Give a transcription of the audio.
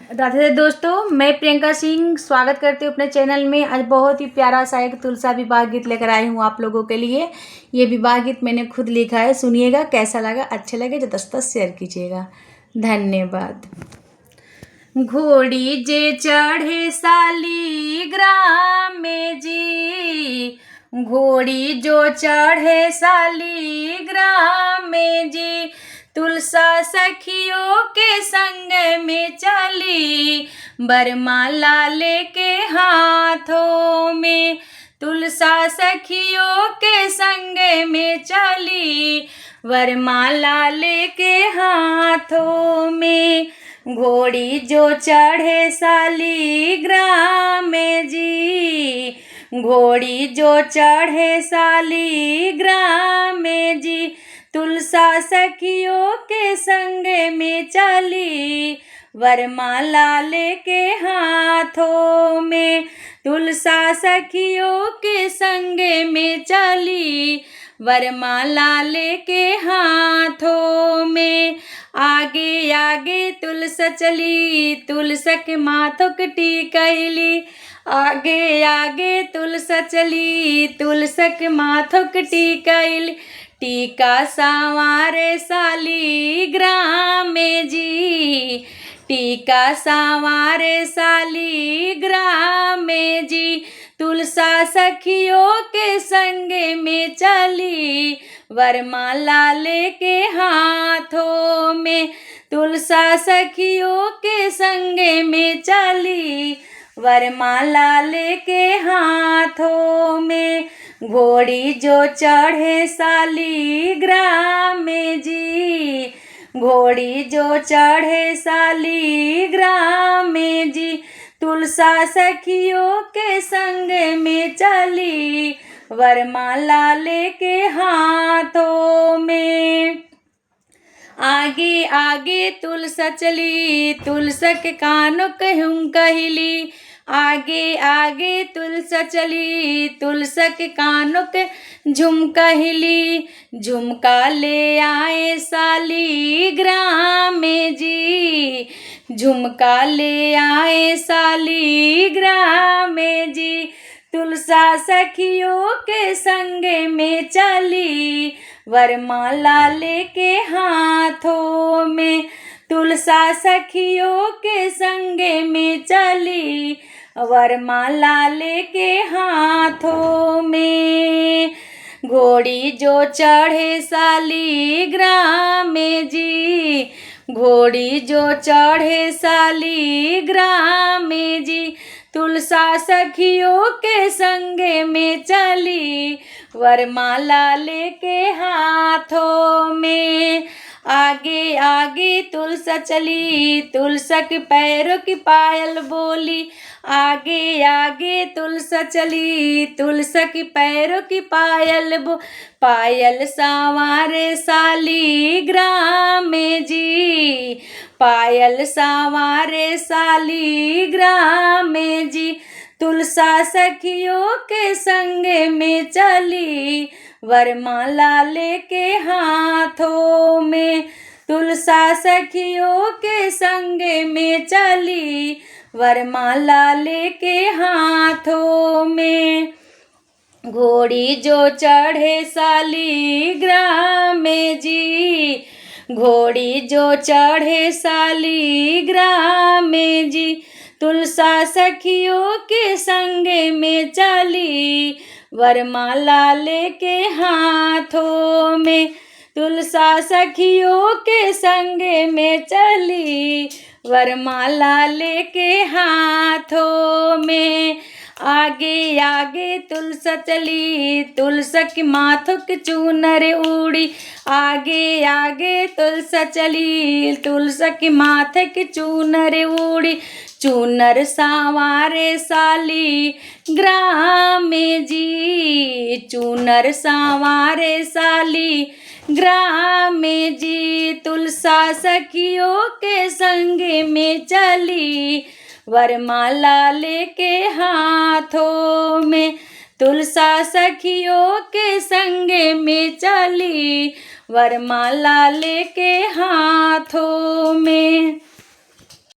राधे राधे दोस्तों, मैं प्रियंका सिंह स्वागत करती हूँ अपने चैनल में। आज बहुत ही प्यारा सा एक तुलसा विवाह गीत लेकर आई हूँ आप लोगों के लिए। ये विवाह गीत मैंने खुद लिखा है, सुनिएगा। कैसा लगा, अच्छे लगे तो 10 शेयर कीजिएगा। धन्यवाद। घोड़ी जे चढ़े शालिग्राम में जी, घोड़ी जो चढ़े शालिग्राम में जी, तुलसा सखियों के संग में चली, बरमाला लेके हाथों में। तुलसा सखियों के संग में चली, वरमाला लेके हाथों में। घोड़ी जो चढ़े शालिग्राम में जी, घोड़ी जो चढ़े शालिग्राम में जी, तुलसा सखियों के संग में चली, वरमाला लेके हाथों में। तुलसा सखियों के संग में चली, वरमाला लेके हाथों में। आगे आगे तुलसा चली, तुलसा के माथों की टीकैली। आगे आगे तुलसा चली, तुलसा के माथों की टीकैली। टीका संवारे शालिग्राम में जी, टीका संवारे शालिग्राम में जी, तुलसा सखियों के संग में चली, वरमाला लेके हाथों में। तुलसा सखियों के संग में चली, वरमाला लेके हाथों में। घोड़ी जो चढ़े शालिग्राम में जी, घोड़ी जो चढ़े शालिग्राम में जी, तुलसा सखियों के संग में चली, वरमाला लेके हाथों में। आगे आगे तुलसा चली, तुलसा के कानों कहूँ कहली। आगे आगे तुलसा चली, तुलसा के कानों के झुमकहिली। झुमका ले आए शालिग्राम में जी, झुमका ले आए शालिग्राम में जी, तुलसा सखियों के संग में चली, वरमाला लेके हाथों में। तुलसा सखियों के संग में चली, वरमाला लेके हाथों में। घोड़ी जो चढ़े शालिग्राम में जी, घोड़ी जो चढ़े शालिग्राम में जी, तुलसा सखियों के संग में चली, वरमाला लेके हाथों में। आगे आगे तुलसा चली, तुलसा के पैरों की पायल बोली। आगे आगे तुलसा चली, तुलसा की पैरों की पायल पायल संवारे शालिग्राम में जी, पायल संवारे शालिग्राम में जी, तुलसा सखियों के संग में चली, वरमाला लेके हाथों में। तुलसा सखियों के संग में चली, वरमाला लेके हाथों में। घोड़ी जो चढ़े शालिग्राम में जी, घोड़ी जो चढ़े शालिग्राम में जी, तुलसा सखियों के संग में चली, वरमाला लेके हाथों में। तुलसा सखियों के संग में चली, वरमाला लेके हाथों में। आगे आगे तुलसा चली, तुलसा के माथों की चूनर उड़ी। आगे आगे तुलसा चली, तुलसा के माथे की चूनर उड़ी। चूनर संवारे शालिग्राम में जी, चूनर संवारे शालिग्राम में जी, तुलसा सखियों के संग में चली, वरमाला लेके हाथों में। तुलसा सखियों के संग में चली, वरमाला लेके हाथों में।